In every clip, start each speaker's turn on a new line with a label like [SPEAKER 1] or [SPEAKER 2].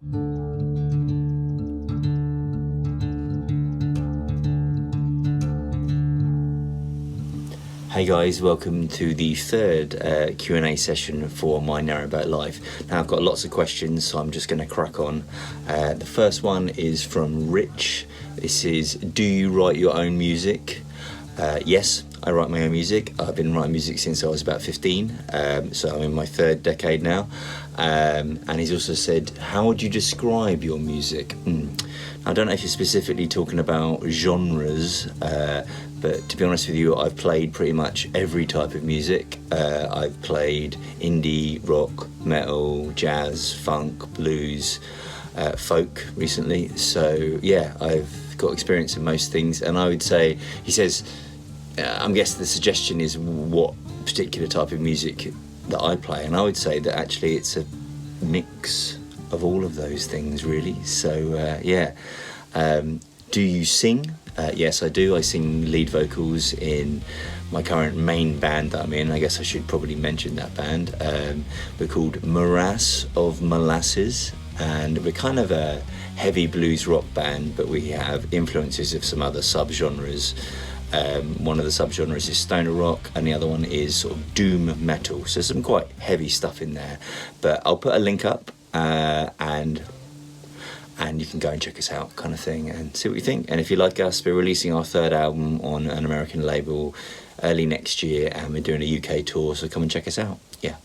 [SPEAKER 1] Hey guys, welcome to the third Q&A session for my Narrowboat Live. Now I've got lots of questions, so I'm just going to crack on. The first one is from Rich. This is, do you write your own music? Yes, I write my own music. I've been writing music since I was about 15, so I'm in my third decade now. And he's also said, how would you describe your music? I don't know if you're specifically talking about genres, but to be honest with you, I've played pretty much every type of music. I've played indie, rock, metal, jazz, funk, blues, folk recently. So yeah, I've got experience in most things. And I would say, he says, I'm guessing the suggestion is what particular type of music that I play. And I would say that actually it's a mix of all of those things really. So yeah. Do you sing? Yes, I do. I sing lead vocals in my current main band that I'm in. I guess I should probably mention that band. We're called Morass of Molasses, and we're kind of a heavy blues rock band, but we have influences of some other subgenres. One of the subgenres is stoner rock, and the other one is sort of doom metal. So some quite heavy stuff in there. But I'll put a link up, and you can go and check us out, kind of thing, and see what you think. And if you like us, we're releasing our third album on an American label early next year, and we're doing a UK tour, so come and check us out. Yeah.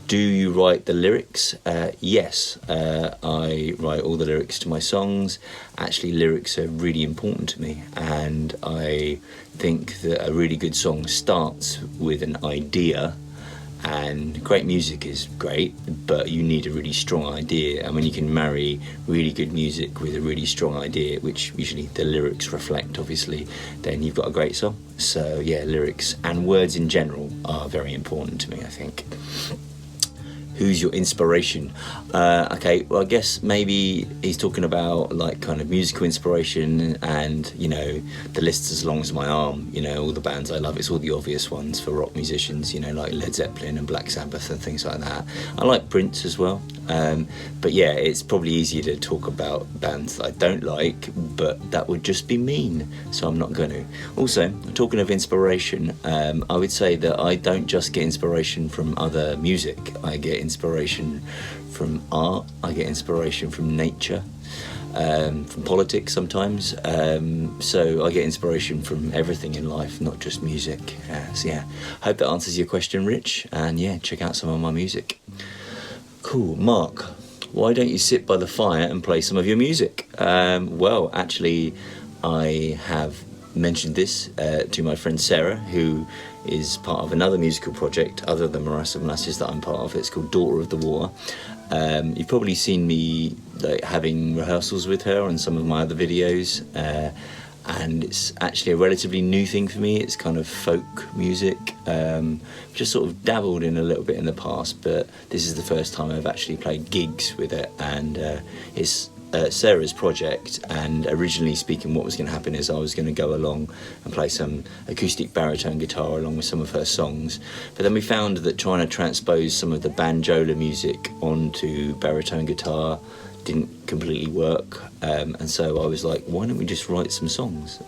[SPEAKER 1] Do you write the lyrics? Yes, I write all the lyrics to my songs. Actually, lyrics are really important to me, and I think that a really good song starts with an idea. And great music is great, but you need a really strong idea. And when you can marry really good music with a really strong idea, which usually the lyrics reflect, obviously, then you've got a great song. So yeah, lyrics and words in general are very important to me, I think. Who's your inspiration? Okay, well, I guess maybe he's talking about like kind of musical inspiration, and you know, the list's as long as my arm. You know, all the bands I love. It's all the obvious ones for rock musicians. You know, like Led Zeppelin and Black Sabbath and things like that. I like Prince as well. But yeah, it's probably easier to talk about bands that I don't like, but that would just be mean, so I'm not going to. Also, talking of inspiration, I would say that I don't just get inspiration from other music. I get inspiration from art, I get inspiration from nature, from politics sometimes, so I get inspiration from everything in life, not just music. So yeah, hope that answers your question, Rich, and yeah, check out some of my music. Cool. Mark, why don't you sit by the fire and play some of your music? Well, actually, I have mentioned this to my friend Sarah, who is part of another musical project other than Morass of Molasses that I'm part of. It's called Daughter of the Water. You've probably seen me like having rehearsals with her on some of my other videos, and it's actually a relatively new thing for me. It's kind of folk music, just sort of dabbled in a little bit in the past, but this is the first time I've actually played gigs with it, and it's Sarah's project. And originally speaking, what was going to happen is I was going to go along and play some acoustic baritone guitar along with some of her songs, but then we found that trying to transpose some of the banjola music onto baritone guitar didn't completely work, and so I was like, why don't we just write some songs?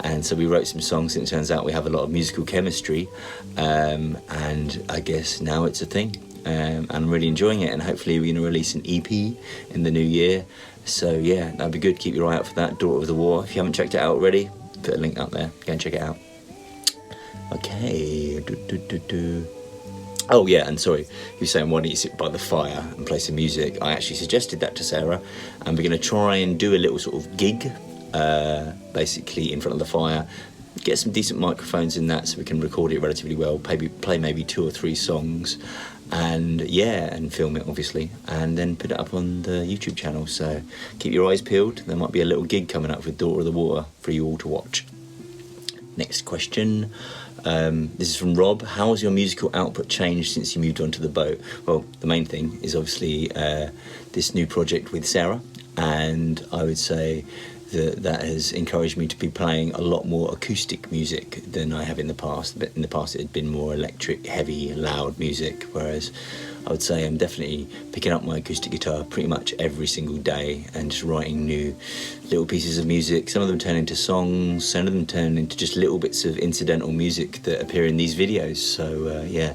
[SPEAKER 1] And so we wrote some songs, and it turns out we have a lot of musical chemistry, and I guess now it's a thing. And I'm really enjoying it, and hopefully we're going to release an EP in the new year. So yeah, that'd be good. Keep your eye out for that, Daughter of the War. If you haven't checked it out already, put a link up there. Go and check it out. Okay. Oh yeah, and sorry, you're saying why don't you sit by the fire and play some music? I actually suggested that to Sarah, and we're going to try and do a little sort of gig, basically in front of the fire. Get some decent microphones in that so we can record it relatively well, play maybe 2 or 3 songs, and yeah, and film it obviously, and then put it up on the YouTube channel. So keep your eyes peeled, there might be a little gig coming up with Daughter of the Water for you all to watch. Next question. This is from Rob. How has your musical output changed since you moved onto the boat? Well, the main thing is obviously this new project with Sarah, and I would say that has encouraged me to be playing a lot more acoustic music than I have in the past. But in the past it had been more electric, heavy, loud music, whereas I would say I'm definitely picking up my acoustic guitar pretty much every single day and just writing new little pieces of music. Some of them turn into songs, some of them turn into just little bits of incidental music that appear in these videos. So yeah,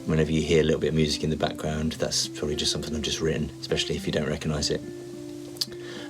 [SPEAKER 1] whenever you hear a little bit of music in the background, that's probably just something I've just written, especially if you don't recognise it.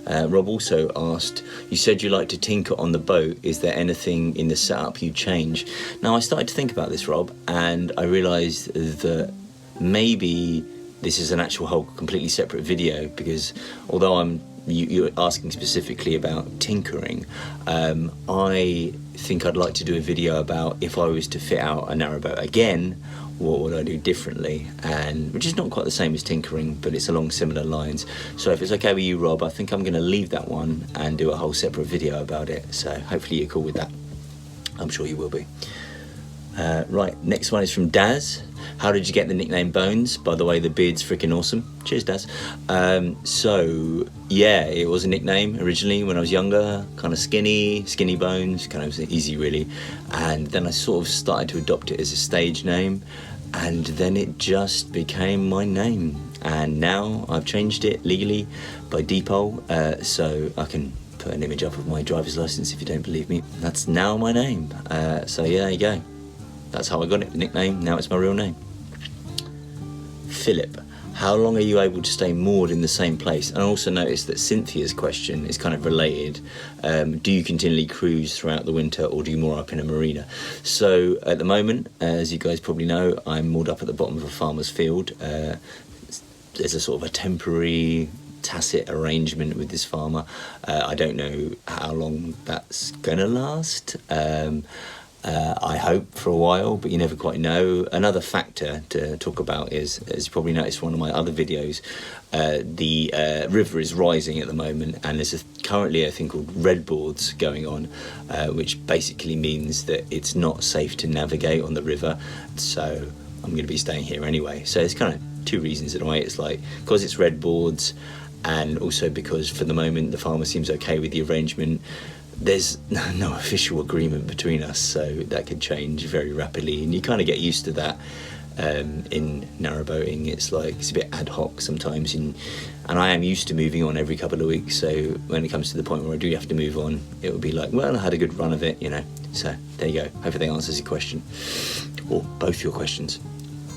[SPEAKER 1] Rob also asked, you said you like to tinker on the boat. Is there anything in the setup you change? Now, I started to think about this, Rob, and I realised that maybe this is an actual whole completely separate video, because although you're asking specifically about tinkering, I think I'd like to do a video about if I was to fit out a narrowboat again, what would I do differently, and which is not quite the same as tinkering, but it's along similar lines. So if it's okay with you, Rob, I think I'm going to leave that one and do a whole separate video about it, so hopefully you're cool with that. I'm sure you will be. Right, next one is from Daz. How did you get the nickname Bones? By the way, the beard's freaking awesome. Cheers, Daz. So yeah, it was a nickname originally when I was younger, kind of skinny bones, kind of easy really. And then I sort of started to adopt it as a stage name, and then it just became my name. And now I've changed it legally by Depot, so I can put an image up of my driver's license if you don't believe me. That's now my name. So yeah, there you go. That's how I got it, the nickname. Now it's my real name. Philip, how long are you able to stay moored in the same place? And I also noticed that Cynthia's question is kind of related. Do you continually cruise throughout the winter, or do you moor up in a marina? So at the moment, as you guys probably know, I'm moored up at the bottom of a farmer's field. There's a sort of a temporary tacit arrangement with this farmer. I don't know how long that's gonna last. I hope for a while, but you never quite know. Another factor to talk about is, as you probably noticed from one of my other videos, the river is rising at the moment, and there's currently a thing called red boards going on, which basically means that it's not safe to navigate on the river. So I'm going to be staying here anyway. So it's kind of two reasons in a way. It's like because it's red boards, and also because for the moment the farmer seems okay with the arrangement. There's no official agreement between us, so that could change very rapidly, and you kind of get used to that. In narrowboating, it's a bit ad hoc sometimes, and I am used to moving on every couple of weeks, so when it comes to the point where I do have to move on, it will be like, well, I had a good run of it, you know. So there you go. Hopefully that answers your question, or both your questions.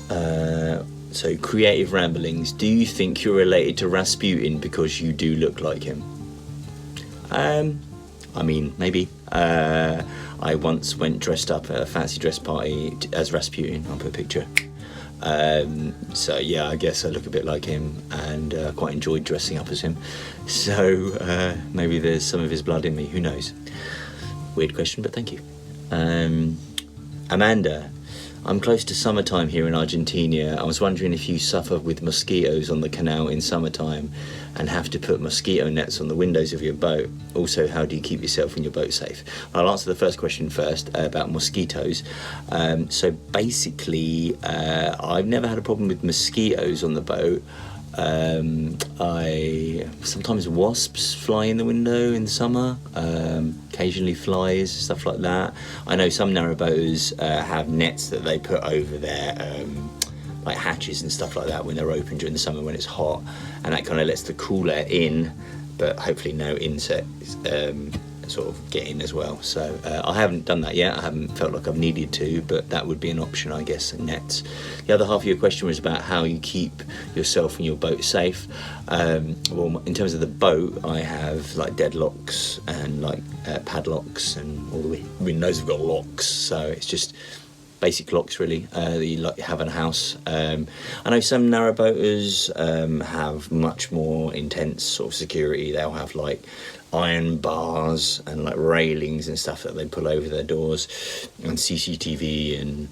[SPEAKER 1] So creative ramblings, do you think you're related to Rasputin because you do look like him? I mean, maybe. I once went dressed up at a fancy dress party as Rasputin. I'll put a picture. So yeah, I guess I look a bit like him, and quite enjoyed dressing up as him. So maybe there's some of his blood in me, who knows? Weird question, but thank you. Amanda, I'm close to summertime here in Argentina. I was wondering if you suffer with mosquitoes on the canal in summertime and have to put mosquito nets on the windows of your boat. Also, how do you keep yourself and your boat safe? I'll answer the first question first about mosquitoes. So basically, I've never had a problem with mosquitoes on the boat. Sometimes wasps fly in the window in the summer, occasionally flies, stuff like that. I know some narrowboaters have nets that they put over their like hatches and stuff like that when they're open during the summer when it's hot, and that kind of lets the cool air in, but hopefully no insects sort of get in as well. So I haven't done that yet. I haven't felt like I've needed to, but that would be an option, I guess, nets. The other half of your question was about how you keep yourself and your boat safe. Well, in terms of the boat, I have like deadlocks and like padlocks, and all the windows have got locks, so it's just basic locks really that you like have in a house. I know some narrowboaters have much more intense sort of security. They'll have like iron bars and like railings and stuff that they pull over their doors, and CCTV and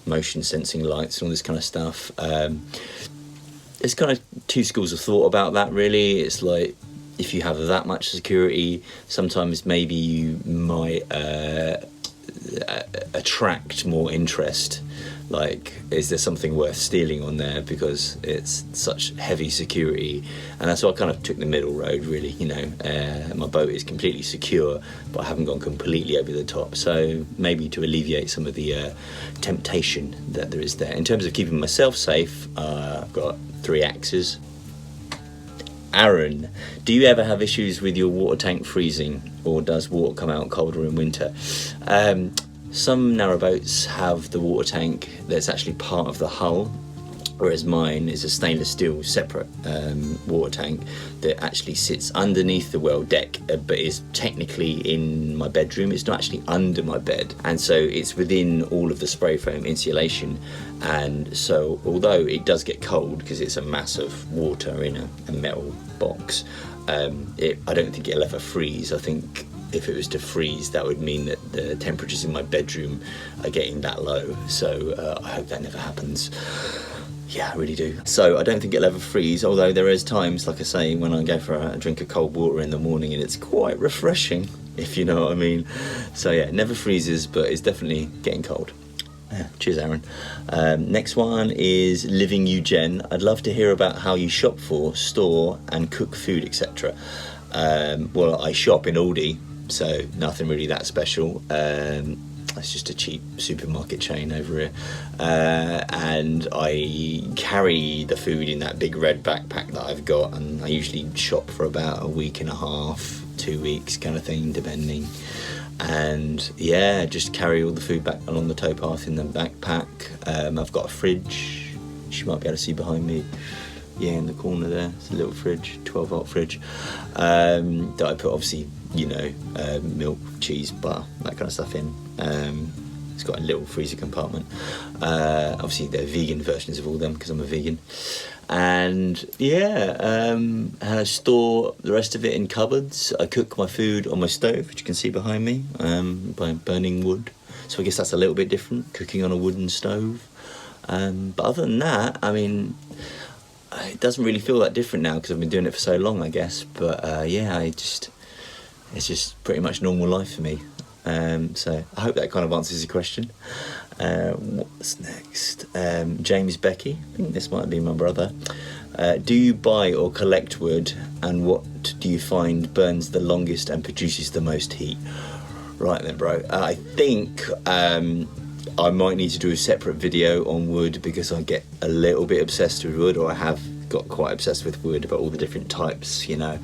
[SPEAKER 1] motion sensing lights and all this kind of stuff. There's kind of two schools of thought about that really. It's like if you have that much security, sometimes maybe you might attract more interest like, is there something worth stealing on there because it's such heavy security? And that's why I kind of took the middle road, really. You know, my boat is completely secure, but I haven't gone completely over the top. So maybe to alleviate some of the temptation that there is there. In terms of keeping myself safe, I've got 3 axes. Aaron, do you ever have issues with your water tank freezing, or does water come out colder in winter? Some narrowboats have the water tank that's actually part of the hull, whereas mine is a stainless steel separate water tank that actually sits underneath the well deck, but is technically in my bedroom. It's not actually under my bed, and so it's within all of the spray foam insulation. And so although it does get cold because it's a mass of water in a metal box, I don't think it'll ever freeze. I think if it was to freeze, that would mean that the temperatures in my bedroom are getting that low. So I hope that never happens. Yeah, I really do. So I don't think it'll ever freeze, although there is times, like I say, when I go for a drink of cold water in the morning and it's quite refreshing, if you know what I mean. So yeah, it never freezes, but it's definitely getting cold. Yeah, cheers, Aaron. Next one is Living Eugen. I'd love to hear about how you shop for, store and cook food, etc. Well, I shop in Aldi, so nothing really that special. It's just a cheap supermarket chain over here, and I carry the food in that big red backpack that I've got, and I usually shop for about a week and a half, 2 weeks kind of thing, depending. And yeah, just carry all the food back along the towpath in the backpack. I've got a fridge, which you might be able to see behind me. Yeah, in the corner there, it's a little fridge, 12-volt fridge, that I put, obviously, you know, milk, cheese, butter, that kind of stuff in. It's got a little freezer compartment. Obviously, they're vegan versions of all them because I'm a vegan. And yeah, and I store the rest of it in cupboards. I cook my food on my stove, which you can see behind me, by burning wood. So I guess that's a little bit different, cooking on a wooden stove. But other than that, I mean, it doesn't really feel that different now because I've been doing it for so long, I guess. But yeah, it's just pretty much normal life for me. So I hope that kind of answers your question. What's next? James Becky, I think this might be my brother. Do you buy or collect wood, and what do you find burns the longest and produces the most heat? Right then, bro. I think I might need to do a separate video on wood because I get a little bit obsessed with wood, or I have got quite obsessed with wood, about all the different types, you know.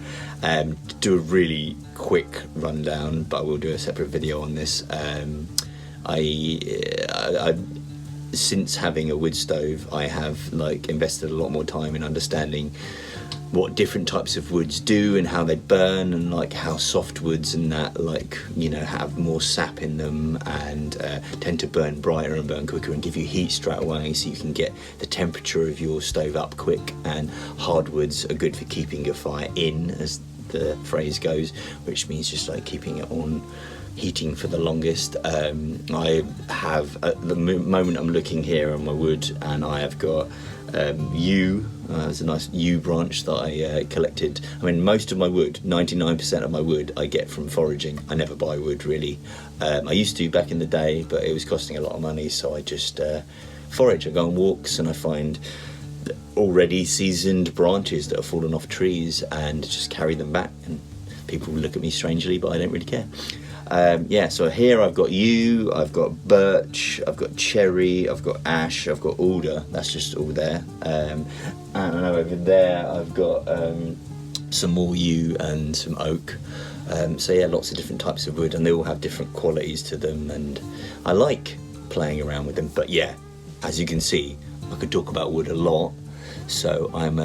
[SPEAKER 1] Do a really quick rundown, but I will do a separate video on this. I since having a wood stove, I have like invested a lot more time in understanding what different types of woods do and how they burn, and like how soft woods and that, like, you know, have more sap in them and tend to burn brighter and burn quicker and give you heat straight away, so you can get the temperature of your stove up quick. And hardwoods are good for keeping your fire in, as the phrase goes, which means just like keeping it on heating for the longest. I have, at the moment I'm looking here on my wood, and I have got yew. There's a nice yew branch that I collected. I mean, most of my wood, 99% of my wood, I get from foraging. I never buy wood, really. I used to back in the day, but it was costing a lot of money, so I just forage. I go on walks and I find already seasoned branches that have fallen off trees and just carry them back, and people look at me strangely, but I don't really care. Yeah, so here I've got yew, I've got birch, I've got cherry, I've got ash, I've got alder. That's just all there. And I know over there I've got some more yew and some oak. So yeah, lots of different types of wood, and they all have different qualities to them, and I like playing around with them. But yeah, as you can see, I could talk about wood a lot. So I'm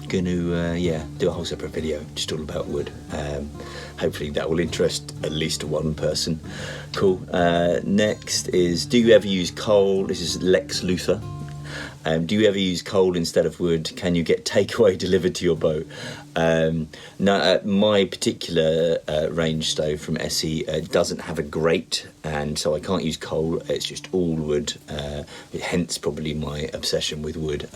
[SPEAKER 1] going to do a whole separate video just all about wood. Hopefully that will interest at least one person. Cool. Next is, do you ever use coal? This is Lex Luthor. Do you ever use coal instead of wood? Can you get takeaway delivered to your boat? No, my particular range stove from SE doesn't have a grate, and so I can't use coal. It's just all wood. Hence probably my obsession with wood.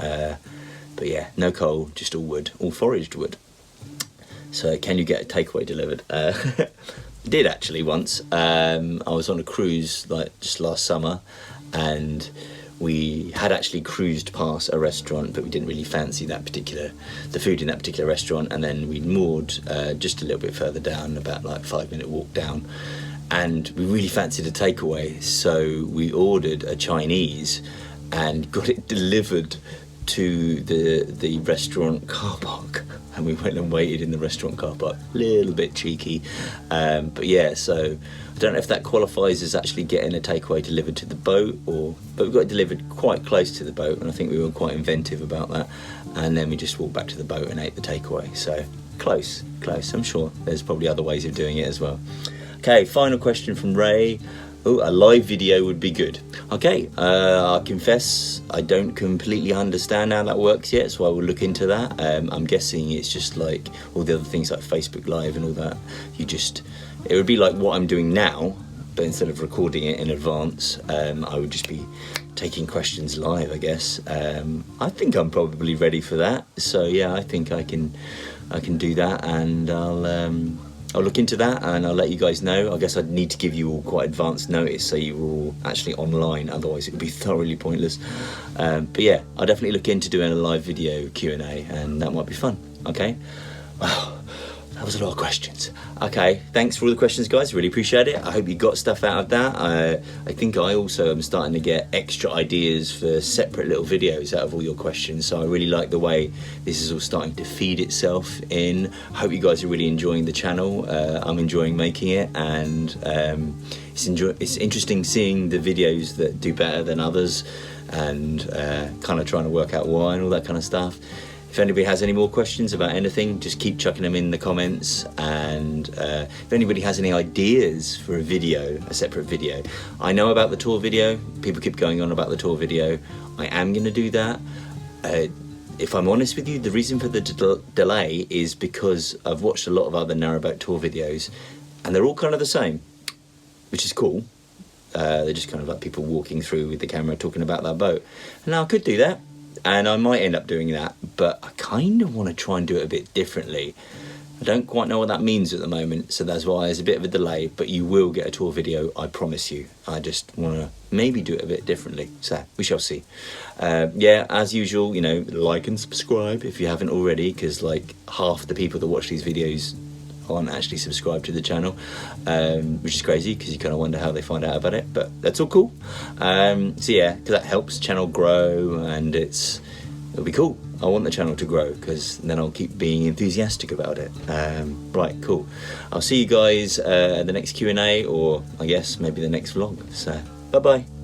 [SPEAKER 1] But yeah, no coal, just all wood, all foraged wood. So can you get a takeaway delivered? Did actually once. I was on a cruise like just last summer, and we had actually cruised past a restaurant, but we didn't really fancy the food in that particular restaurant, and then we moored just a little bit further down, about like 5-minute walk down, and we really fancied a takeaway, so we ordered a Chinese and got it delivered to the restaurant car park, and we went and waited in the restaurant car park. A little bit cheeky, but yeah, so I don't know if that qualifies as actually getting a takeaway delivered to the boat, but we got it delivered quite close to the boat, and I think we were quite inventive about that, and then we just walked back to the boat and ate the takeaway. So close. I'm sure there's probably other ways of doing it as well. Okay, final question from Ray. Oh, a live video would be good. Okay, I confess I don't completely understand how that works yet, so I will look into that. I'm guessing it's just like all the other things like Facebook Live and all that. It would be like what I'm doing now, but instead of recording it in advance, I would just be taking questions live, I guess. I think I'm probably ready for that. So yeah, I think I can do that, and I'll look into that and I'll let you guys know. I guess I'd need to give you all quite advanced notice so you were all actually online, otherwise it would be thoroughly pointless. But yeah, I'll definitely look into doing a live video Q&A, and that might be fun. Okay, wow, that was a lot of questions. Okay, thanks for all the questions, guys, really appreciate it. I hope you got stuff out of that. I think I also am starting to get extra ideas for separate little videos out of all your questions, so I really like the way this is all starting to feed itself in. I hope you guys are really enjoying the channel. I'm enjoying making it, and it's interesting seeing the videos that do better than others, and kind of trying to work out why and all that kind of stuff. If anybody has any more questions about anything, just keep chucking them in the comments, and if anybody has any ideas for a separate video. I know about the tour video, people keep going on about the tour video. I am going to do that. If I'm honest with you, the reason for the delay is because I've watched a lot of other Narrowboat tour videos, and they're all kind of the same, which is cool. They're just kind of like people walking through with the camera talking about that boat. And now I could do that, and I might end up doing that, but I kind of want to try and do it a bit differently. I don't quite know what that means at the moment, so that's why there's a bit of a delay, but you will get a tour video, I promise you. I just want to maybe do it a bit differently, so we shall see. Yeah, as usual, you know, like and subscribe if you haven't already, because like half the people that watch these videos aren't actually subscribed to the channel, which is crazy because you kind of wonder how they find out about it, but that's all cool. So yeah, because that helps the channel grow, and it'll be cool. I want the channel to grow, because then I'll keep being enthusiastic about it. Right, cool. I'll see you guys at the next Q&A, or I guess maybe the next vlog. So bye bye.